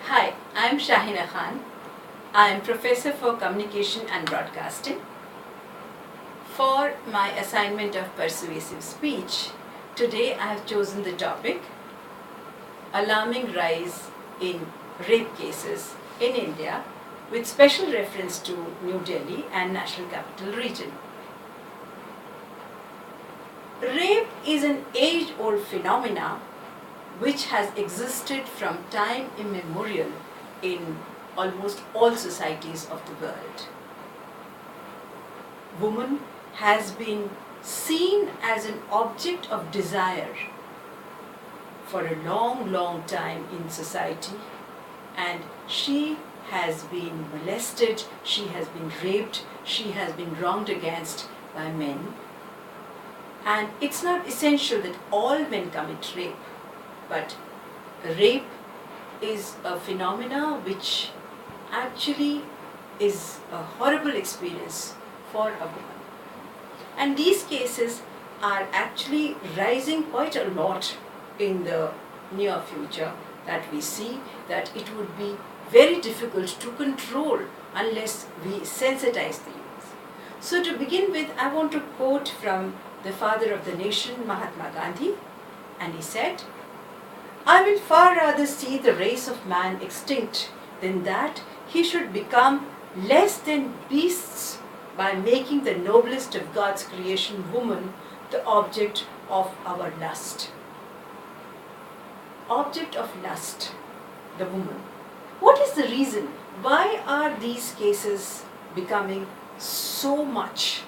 Hi, I am Shahina Khan. I am Professor for Communication and Broadcasting. For my assignment of Persuasive Speech, today I have chosen the topic Alarming Rise in Rape Cases in India, with special reference to New Delhi and National Capital Region. Rape is an age-old phenomenon which has existed from time immemorial in almost all societies of the world. Woman has been seen as an object of desire for a long time in society, and she has been molested, she has been raped, she has been wronged against by men. And it's not essential that all men commit rape, but rape is a phenomena which actually is a horrible experience for a woman. And these cases are actually rising quite a lot in the near future, that we see that it would be very difficult to control unless we sensitize the youth. So to begin with, I want to quote from the father of the nation, Mahatma Gandhi, and he said, "I will far rather see the race of man extinct than that he should become less than beasts by making the noblest of God's creation, woman, the object of our lust." Object of lust, the woman. What is the reason? Why are these cases becoming so much?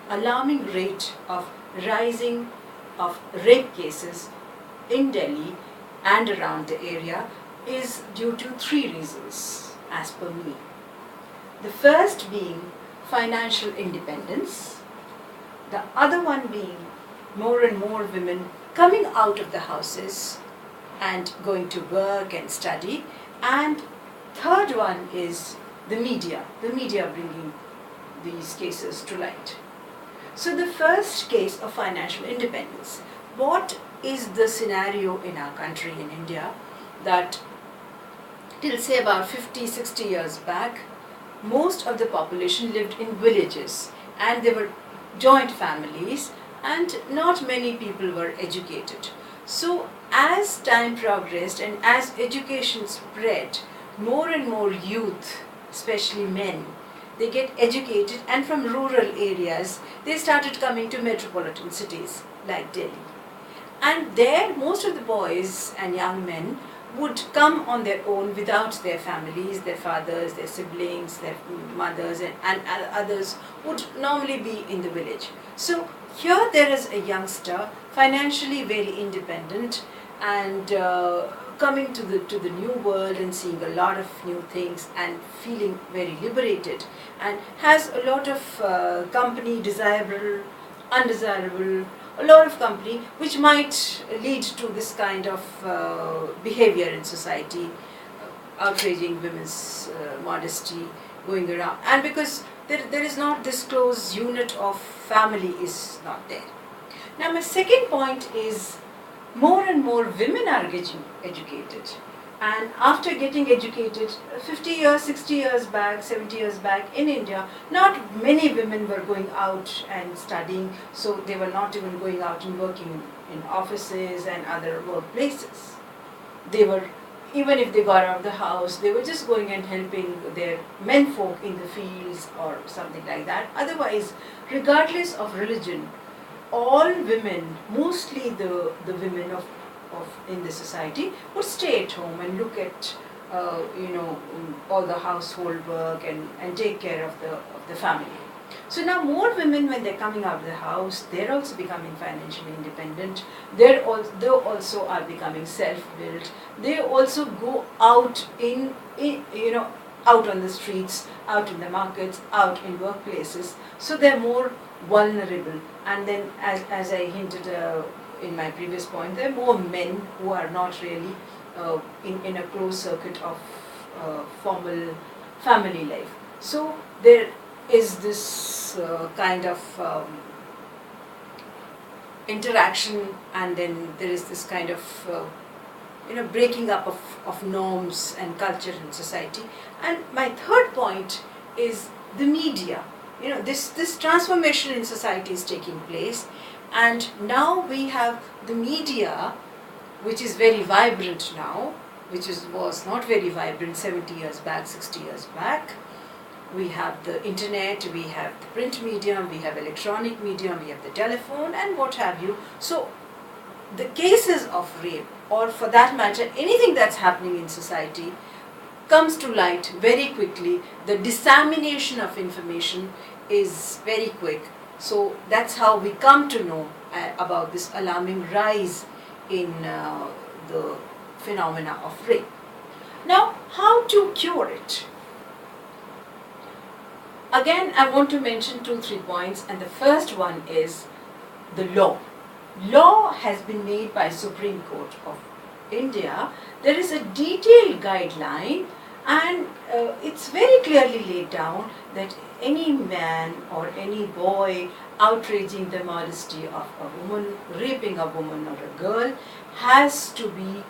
Alarming rate of rising of rape cases in Delhi and around the area is due to three reasons, as per me. The first being financial independence, the other one being more and more women coming out of the houses and going to work and study, and third one is the media bringing these cases to light. So the first case of financial independence. What is the scenario in our country, in India, that till say about 50-60 years back, most of the population lived in villages and they were joint families and not many people were educated. So as time progressed and as education spread, more and more youth, especially men, they get educated, and from rural areas they started coming to metropolitan cities like Delhi. And there most of the boys and young men would come on their own without their families, their fathers, their siblings, their mothers, and others would normally be in the village. So here there is a youngster, financially very independent, and coming to the new world and seeing a lot of new things and feeling very liberated, and has a lot of company, desirable, undesirable, a lot of company which might lead to this kind of behavior in society, outraging women's modesty, going around, and because there is not this close unit of family is not there. Now my second point is more and more women are getting educated, and after getting educated 50 years, 60 years back, 70 years back in India, not many women were going out and studying, so they were not even going out and working in offices and other workplaces. They were, even if they got out of the house, they were just going and helping their menfolk in the fields or something like that. Otherwise, regardless of religion, all women, mostly the women of in the society, would stay at home and look at all the household work and take care of the family. So now more women, when they're coming out of the house, they're also becoming financially independent. They also are becoming self-willed. They also go out out on the streets, out in the markets, out in workplaces. So they're more vulnerable. And then, as I hinted in my previous point, there are more men who are not really in a closed circuit of formal family life. So there is this kind of interaction, and then there is this kind of breaking up of norms and culture in society. And my third point is the media. This transformation in society is taking place, and now we have the media, which is very vibrant now, which was not very vibrant 70 years back, 60 years back. We have the internet, we have the print medium, we have electronic medium, we have the telephone, and what have you. So the cases of rape, or for that matter anything that's happening in society, comes to light very quickly. The dissemination of information is very quick. So that's how we come to know about this alarming rise in the phenomena of rape. Now, how to cure it? Again, I want to mention 2-3 points, and the first one is the law. Law has been made by Supreme Court of India. There is a detailed guideline, and it's very clearly laid down that any man or any boy outraging the modesty of a woman, raping a woman or a girl, has to be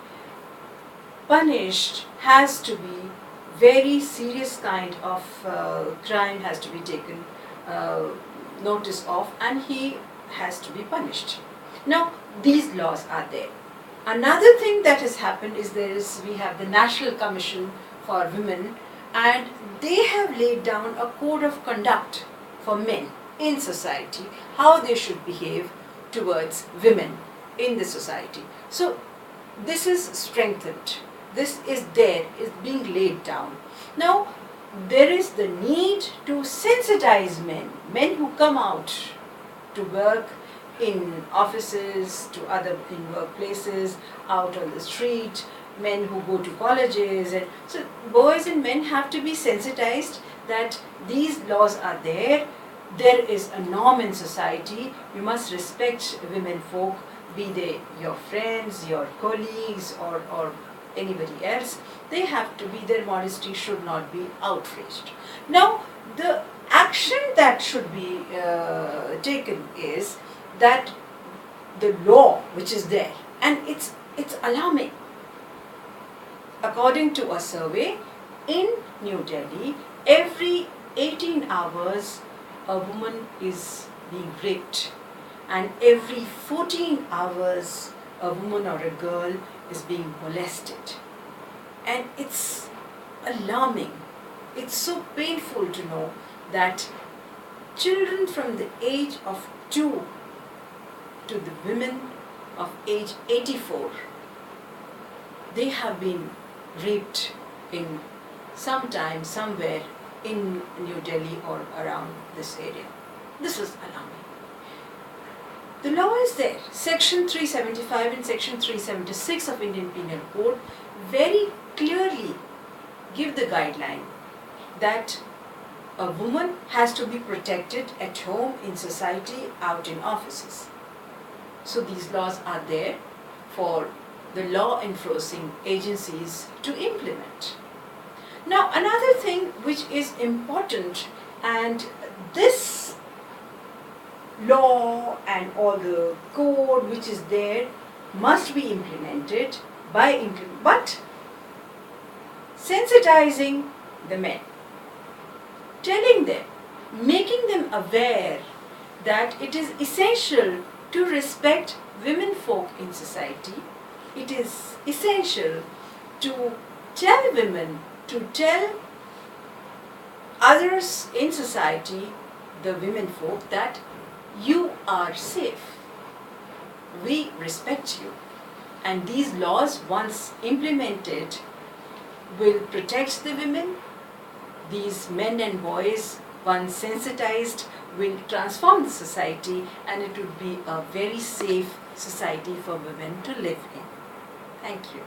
punished, has to be very serious kind of crime has to be taken notice of, and he has to be punished. Now, these laws are there. Another thing that has happened is we have the National Commission for Women, and they have laid down a code of conduct for men in society, how they should behave towards women in the society. So this is strengthened. This is there, is being laid down. Now, there is the need to sensitize men who come out to work in offices, in workplaces, out on the street, men who go to colleges. And so boys and men have to be sensitized that these laws are there. There is a norm in society. You must respect women folk, be they your friends, your colleagues, or anybody else. They have to be, their modesty should not be outraged. Now, the action that should be taken is that the law which is there, and it's alarming. According to a survey in New Delhi, every 18 hours a woman is being raped, and every 14 hours a woman or a girl is being molested. And it's alarming. It's so painful to know that children from the age of 2 to the women of age 84, they have been raped in sometime, somewhere in New Delhi or around this area. This is alarming. The law is there. Section 375 and Section 376 of Indian Penal Code very clearly give the guideline that a woman has to be protected at home, in society, out in offices. So these laws are there for the law enforcing agencies to implement. Now, another thing which is important, and this law and all the code which is there must be implemented but sensitizing the men, telling them, making them aware that it is essential to respect women folk in society. It is essential to tell women, to tell others in society, the women folk, that you are safe. We respect you. And these laws, once implemented, will protect the women. These men and boys, once sensitized, will transform the society, and it would be a very safe society for women to live in. Thank you.